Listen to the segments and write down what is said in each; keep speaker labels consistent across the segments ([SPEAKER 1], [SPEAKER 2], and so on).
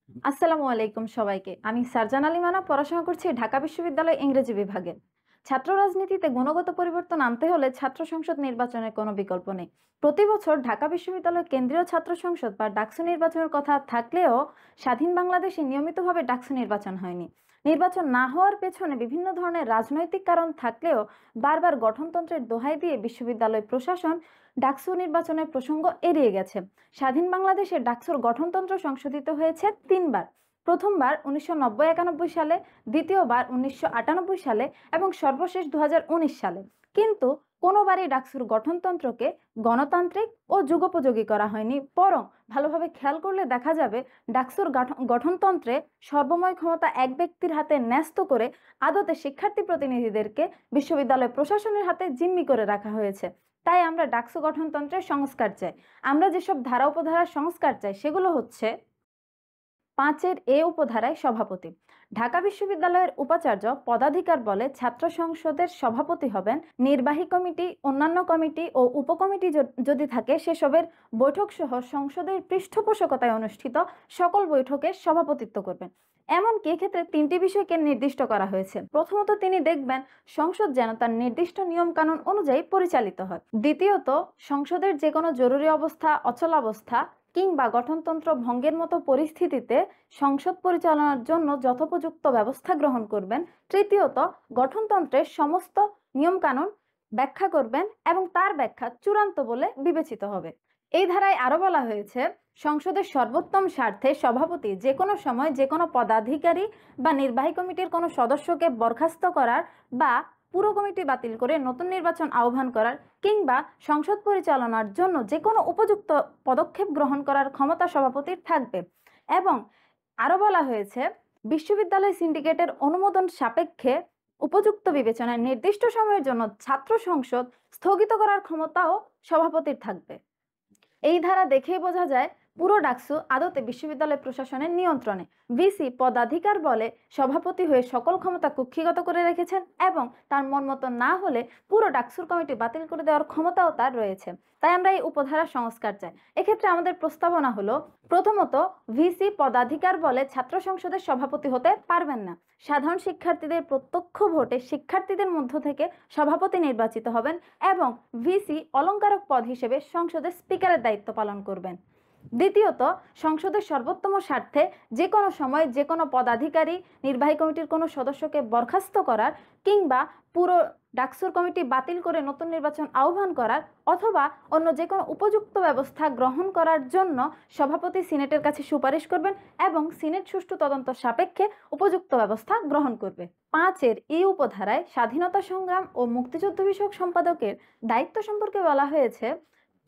[SPEAKER 1] আসসালামু আলাইকুম সবাইকে। আমি সারজান আলী মানা পড়াশোনা করছি ঢাকা বিশ্ববিদ্যালয় ইংরেজি বিভাগে। ছাত্র রাজনীতিতে গুণগত পরিবর্তন আনতে হলে ছাত্র সংসদ নির্বাচনের কোনো বিকল্প নেই। প্রতি বছর ঢাকা বিশ্ববিদ্যালয় কেন্দ্রীয় ছাত্র সংসদ বা ডাকসু নির্বাচনের কথা থাকলেও স্বাধীন বাংলাদেশে নিয়মিতভাবে ডাকসু নির্বাচন হয়নি। নির্বাচন না হওয়ার পেছনে বিভিন্ন ধরনের রাজনৈতিক কারণ থাকলেও বারবার গঠনতন্ত্রের দোহাই দিয়ে বিশ্ববিদ্যালয় প্রশাসন ডাকসু নির্বাচনের প্রসঙ্গ এড়িয়ে গেছে। স্বাধীন বাংলাদেশে ডাকসুর গঠনতন্ত্র সংশোধিত হয়েছে তিনবার। প্রথমবার 1990-91 সালে, দ্বিতীয়বার 1998 সালে এবং সর্বশেষ 2019 সালে। কিন্তু কোনোবারই ডাকসুর গঠনতন্ত্রকে গণতান্ত্রিক ও যুগোপযোগী করা হয়নি, বরং ভালোভাবে খেয়াল করলে দেখা যাবে ডাকসুর গঠনতন্ত্রে সর্বময় ক্ষমতা এক ব্যক্তির হাতে ন্যস্ত করে আদতে শিক্ষার্থী প্রতিনিধিদেরকে বিশ্ববিদ্যালয় প্রশাসনের হাতে জিম্মি করে রাখা হয়েছে। তাই আমরা ডাকসু গঠনতন্ত্রের সংস্কার চাই। আমরা যেসব ধারা উপধারার সংস্কার চাই সেগুলো হচ্ছে: 5 উপধারায় সভাপতি। ঢাকা বিশ্ববিদ্যালয়ের উপাচার্য পদাধিকার বলে ছাত্র সংসদের সভাপতি হবেন। নির্বাহী কমিটি, অন্যান্য কমিটি ও উপকমিটি যদি থাকে সেসবের বৈঠক সহ সংসদের পৃষ্ঠপোষকতায় অনুষ্ঠিত সকল বৈঠকে সভাপতিত্ব করবেন। এমনকি এক্ষেত্রে 3টি বিষয়কে নির্দিষ্ট করা হয়েছে। প্রথমত, তিনি দেখবেন সংসদ যেন তার নির্দিষ্ট নিয়ম কানুন অনুযায়ী পরিচালিত হয়। দ্বিতীয়ত, সংসদের যে কোনো জরুরি অবস্থা, অচলাবস্থা কিংবা গঠনতন্ত্র ভঙ্গের মতো পরিস্থিতিতে সংসদ পরিচালনার জন্য যথোপযুক্ত ব্যবস্থা গ্রহণ করবেন। তৃতীয়ত, গঠনতন্ত্রের সমস্ত নিয়মকানুন ব্যাখ্যা করবেন এবং তার ব্যাখ্যা চূড়ান্ত বলে বিবেচিত হবে। এই ধারায় আরো বলা হয়েছে, সংসদের সর্বোত্তম স্বার্থে সভাপতি যে কোনো সময় যে কোনো পদাধিকারী বা নির্বাহী কমিটির কোনো সদস্যকে বরখাস্ত করার বা পুরো কমিটি বাতিল করে নতুন নির্বাচন আহ্বান করার কিংবা সংসদ পরিচালনার জন্য যে কোনো উপযুক্ত পদক্ষেপ গ্রহণ করার ক্ষমতা সভাপতির থাকবে। এবং আরো বলা হয়েছে, বিশ্ববিদ্যালয় সিন্ডিকেটের অনুমোদন সাপেক্ষে উপযুক্ত বিবেচনায় নির্দিষ্ট সময়ের জন্য ছাত্র সংসদ স্থগিত করার ক্ষমতাও সভাপতির থাকবে। এই ধারা দেখেই বোঝা যায় পুরো ডাকসু আদতে বিশ্ববিদ্যালয় প্রশাসনের নিয়ন্ত্রণে। ভিসি পদাধিকার বলে সভাপতি হয়ে সকল ক্ষমতা কুক্ষিগত করে রেখেছেন এবং তার মন মতো না হলে পুরো ডাকসুর কমিটি বাতিল করে দেওয়ার ক্ষমতাও তার রয়েছে। তাই আমরা এই উপধারা সংস্কার চাই। এক্ষেত্রে আমাদের প্রস্তাবনা হলো, প্রথমত, ভিসি পদাধিকার বলে ছাত্র সংসদের সভাপতি হতে পারবেন না। সাধারণ শিক্ষার্থীদের প্রত্যক্ষ ভোটে শিক্ষার্থীদের মধ্য থেকে সভাপতি নির্বাচিত হবেন এবং ভিসি অলংকারক পদ হিসেবে সংসদের স্পিকারের দায়িত্ব পালন করবেন। দ্বিতীয়ত, সংসদের সর্বোত্তম স্বার্থে যে কোনো সময় যে কোনো পদাধিকারী নির্বাহী কমিটির কোনো সদস্যকে বরখাস্ত করার কিংবা পুরো ডাকসুর কমিটি বাতিল করে নতুন নির্বাচন আহ্বান করার অথবা অন্য যে কোনো উপযুক্ত ব্যবস্থা গ্রহণ করার জন্য সভাপতি সিনেটের কাছে সুপারিশ করবেন এবং সিনেট সুষ্ঠু তদন্ত সাপেক্ষে উপযুক্ত ব্যবস্থা গ্রহণ করবে। 5 উপধারায় স্বাধীনতা সংগ্রাম ও মুক্তিযুদ্ধ বিষয়ক সম্পাদকের দায়িত্ব সম্পর্কে বলা হয়েছে,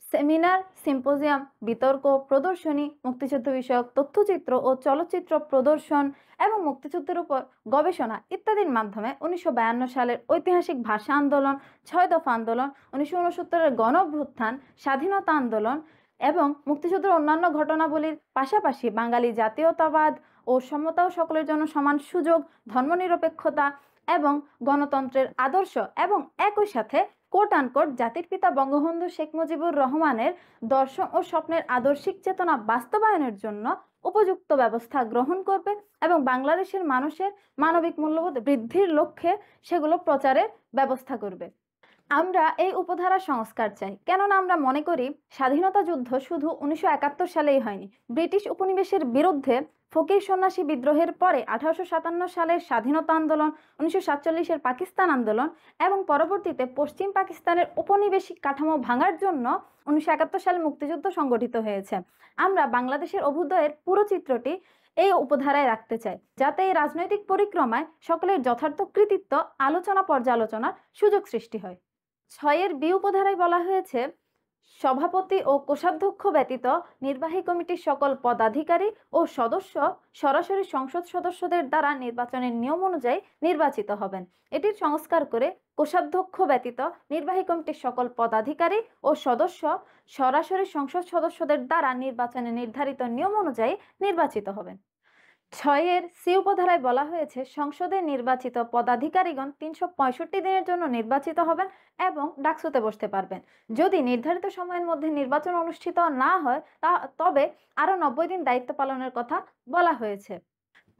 [SPEAKER 1] সেমিনার, সিম্পোজিয়াম, বিতর্ক, প্রদর্শনী, মুক্তিযুদ্ধ বিষয়ক তথ্যচিত্র ও চলচ্চিত্র প্রদর্শন এবং মুক্তিযুদ্ধের উপর গবেষণা ইত্যাদির মাধ্যমে 1952 সালের ঐতিহাসিক ভাষা আন্দোলন, 6 দফা আন্দোলন, 1969-এর গণ অভ্যুত্থান, স্বাধীনতা আন্দোলন এবং মুক্তিযুদ্ধের অন্যান্য ঘটনাবলীর পাশাপাশি বাঙালি জাতীয়তাবাদ ও সমতা ও সকলের জন্য সমান সুযোগ, ধর্মনিরপেক্ষতা এবং গণতন্ত্রের আদর্শ এবং একই সাথে কোট আনকোট জাতির পিতা বঙ্গবন্ধু শেখ মুজিবুর রহমানের দর্শন ও স্বপ্নের আদর্শিক চেতনা বাস্তবায়নের জন্য উপযুক্ত ব্যবস্থা গ্রহণ করবে এবং বাংলাদেশের মানুষের মানবিক মূল্যবোধ বৃদ্ধির লক্ষ্যে সেগুলো প্রচারের ব্যবস্থা করবে। আমরা এই উপধারা সংস্কার চাই, কেননা আমরা মনে করি স্বাধীনতা যুদ্ধ শুধু 1971 সালেই হয়নি। ব্রিটিশ উপনিবেশের বিরুদ্ধে ফকির সন্ন্যাসী বিদ্রোহের পরে 1857 সালের স্বাধীনতা আন্দোলন, 1947-এর পাকিস্তান আন্দোলন এবং পরবর্তীতে পশ্চিম পাকিস্তানের উপনিবেশিক কাঠামো ভাঙার জন্য 1971 সালে মুক্তিযুদ্ধ সংগঠিত হয়েছে। আমরা বাংলাদেশের অভ্যুদয়ের পুরো চিত্রটি এই উপধারায় রাখতে চাই, যাতে এই রাজনৈতিক পরিক্রমায় সকলের যথার্থ কৃতিত্ব আলোচনা পর্যালোচনার সুযোগ সৃষ্টি হয়। 6 উপধারায় বলা হয়েছে, সভাপতি ও কোষাধ্যক্ষ ব্যতীত নির্বাহী কমিটির সকল পদাধিকারী ও সদস্য সরাসরি সংসদ সদস্যদের দ্বারা নির্বাচনের নিয়ম অনুযায়ী নির্বাচিত হবেন। এটির সংস্কার করে কোষাধ্যক্ষ ব্যতীত নির্বাহী কমিটির সকল পদাধিকারী ও সদস্য সরাসরি সংসদ সদস্যদের দ্বারা নির্বাচনে নির্ধারিত নিয়ম অনুযায়ী নির্বাচিত হবেন। ছয়ের সি উপধারায় বলা হয়েছে সংসদে নির্বাচিত পদাধিকারীগণ ৩৬৫ দিনের জন্য নির্বাচিত হবেন এবং ডাকসুতে বসতে পারবেন। যদি নির্ধারিত সময়ের মধ্যে নির্বাচন অনুষ্ঠিত না হয় তবে আরো ৯০ দিন দায়িত্ব পালনের কথা বলা হয়েছে।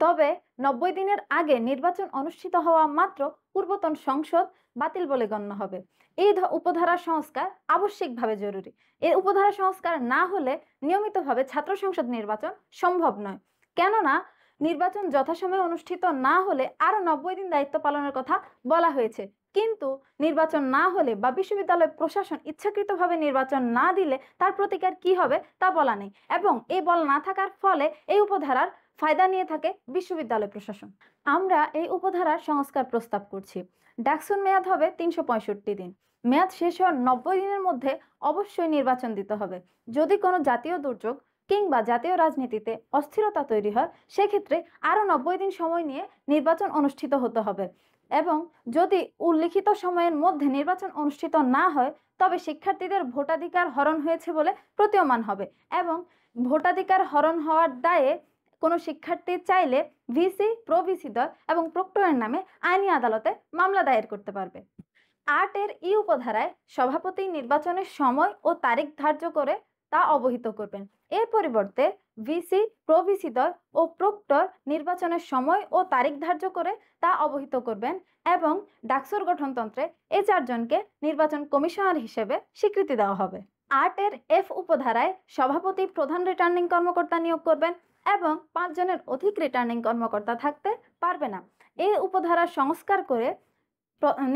[SPEAKER 1] তবে ৯০ দিনের আগে নির্বাচন অনুষ্ঠিত হওয়া মাত্র পূর্বতন সংসদ বাতিল বলে গণ্য হবে। এই উপধারা সংস্কার আবশ্যিকভাবে জরুরি। এই উপধারা সংস্কার না হলে নিয়মিতভাবে ছাত্র সংসদ নির্বাচন সম্ভব নয়। কেননা নির্বাচন যথাসময়ে অনুষ্ঠিত না হলে আরো ৯০ দিন দায়িত্ব পালনের কথা বলা হয়েছে। কিন্তু নির্বাচন না হলে বা বিশ্ববিদ্যালয় প্রশাসন ইচ্ছাকৃতভাবে নির্বাচন না দিলে তার প্রতিকার কি হবে তা বলা নেই, এবং এই বল না থাকার ফলে এই উপধারার ফায়দা নিয়ে থাকে বিশ্ববিদ্যালয় প্রশাসন। আমরা এই উপধারার সংস্কার প্রস্তাব করছি। ডাকসুর মেয়াদ হবে ৩৬৫ দিন। মেয়াদ শেষ হওয়ার ৯০ দিনের মধ্যে অবশ্যই নির্বাচন দিতে হবে। যদি কোনো জাতীয় দুর্যোগ কিংবা জাতীয় রাজনীতিতে অস্থিরতা তৈরি হয় সেক্ষেত্রে আরো ৯০ দিন সময় নিয়ে নির্বাচন অনুষ্ঠিত হতে হবে, এবং যদি উল্লিখিত সময়ের মধ্যে নির্বাচন অনুষ্ঠিত না হয় তবে শিক্ষার্থীদের ভোটাধিকার হরণ হয়েছে বলে প্রতীয়মান হবে, এবং ভোটাধিকার হরণ হওয়ার দায়ে কোনো শিক্ষার্থী চাইলে ভিসি, প্রো-ভিসিদ্বয় এবং প্রক্টরের নামে আইনি আদালতে মামলা দায়ের করতে পারবে। ৮-এর ই উপধারায় সভাপতি নির্বাচনের সময় ও তারিখ ধার্য করে তা অবহিত করবেন। এর পরিবর্তে ভিসি, প্রো-ভিসিদ্বয় ও প্রক্টর নির্বাচনের সময় ও তারিখ ধার্য করে তা অবহিত করবেন, এবং ডাকসুর গঠনতন্ত্রে এই ৪ জনকে নির্বাচন কমিশনার হিসেবে স্বীকৃতি দেওয়া হবে। ৮-এর এফ উপধারায় সভাপতি প্রধান রিটার্নিং কর্মকর্তা নিয়োগ করবেন এবং ৫ জনের অধিক রিটার্নিং কর্মকর্তা থাকতে পারবে না। এই উপধারা সংস্কার করে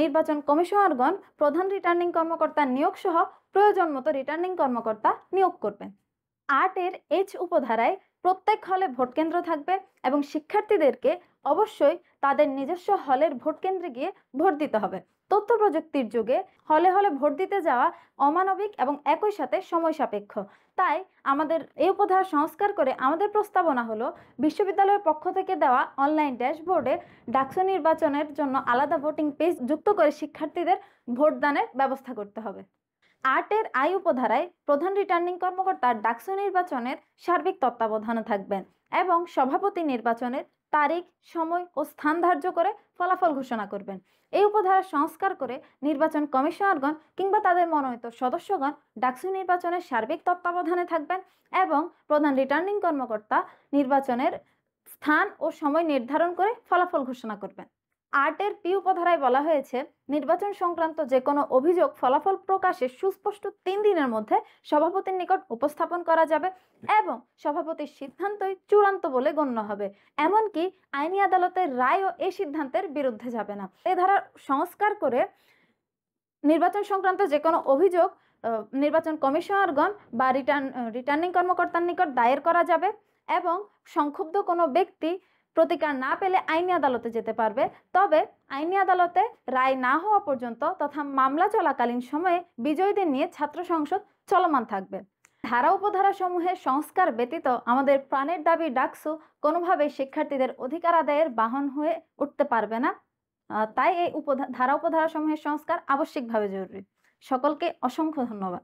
[SPEAKER 1] নির্বাচন কমিশনারগণ প্রধান রিটার্নিং কর্মকর্তা নিয়োগ সহ প্রয়োজন মতো রিটার্নিং কর্মকর্তা নিয়োগ করবেন। ৮-এর এইচ উপধারায় প্রত্যেক হলে ভোট কেন্দ্র থাকবে এবং শিক্ষার্থীদেরকে অবশ্যই তাদের নিজস্ব হলের ভোট কেন্দ্রে গিয়ে ভোট দিতে হবে। তথ্য প্রযুক্তির যুগে হলে হলে ভোট দিতে যাওয়া অমানবিক এবং একই সাথে সময় সাপেক্ষ। তাই আমাদের এই উপধারা সংস্কার করে আমাদের প্রস্তাবনা হলো বিশ্ববিদ্যালয়ের পক্ষ থেকে দেওয়া অনলাইন ড্যাশবোর্ডে ডাকসু নির্বাচনের জন্য আলাদা ভোটিং পেজ যুক্ত করে শিক্ষার্থীদের ভোটদানের ব্যবস্থা করতে হবে। ৮-এর আই উপধারায় প্রধান রিটার্নিং কর্মকর্তা ডাকসু নির্বাচনের সার্বিক তত্ত্বাবধানে থাকবেন এবং সভাপতি নির্বাচনের তারিখ, সময় ও স্থান ধার্য করে ফলাফল ঘোষণা করবেন। এই উপধারা সংস্কার করে নির্বাচন কমিশনারগণ কিংবা তাদের মনোনীত সদস্যগণ ডাকসু নির্বাচনের সার্বিক তত্ত্বাবধানে থাকবেন এবং প্রধান রিটার্নিং কর্মকর্তা নির্বাচনের স্থান ও সময় নির্ধারণ করে ফলাফল ঘোষণা করবেন। ৮-এর পি উপধারায় বলা হয়েছে নির্বাচন সংক্রান্ত যে কোনো অভিযোগ ফলাফল প্রকাশের সুস্পষ্ট ৩ দিনের মধ্যে সভাপতির নিকট উপস্থাপন করা যাবে এবং সভাপতির সিদ্ধান্তই চূড়ান্ত বলে গণ্য হবে। এমনকি আইনি আদালতের রায়ও এই সিদ্ধান্তের বিরুদ্ধে যাবে না। এই ধারার সংস্কার করে নির্বাচন সংক্রান্ত যে কোনো অভিযোগ নির্বাচন কমিশনারগণ বা রিটার্নিং কর্মকর্তার নিকট দায়ের করা যাবে, এবং সংক্ষুব্ধ কোনো ব্যক্তি প্রতিকার না পেলে আইনি আদালতে যেতে পারবে। তবে আইনি আদালতে রায় না হওয়া পর্যন্ত তথা মামলা চলাকালীন সময়ে বিজয়ীদের নিয়ে ছাত্র সংসদ চলমান থাকবে। ধারা উপধারা সমূহের সংস্কার ব্যতীত আমাদের প্রাণের দাবি ডাকসু কোনোভাবেই শিক্ষার্থীদের অধিকার আদায়ের বাহন হয়ে উঠতে পারবে না। তাই এই ধারা উপধারা সমূহের সংস্কার আবশ্যিকভাবে জরুরি। সকলকে অসংখ্য ধন্যবাদ।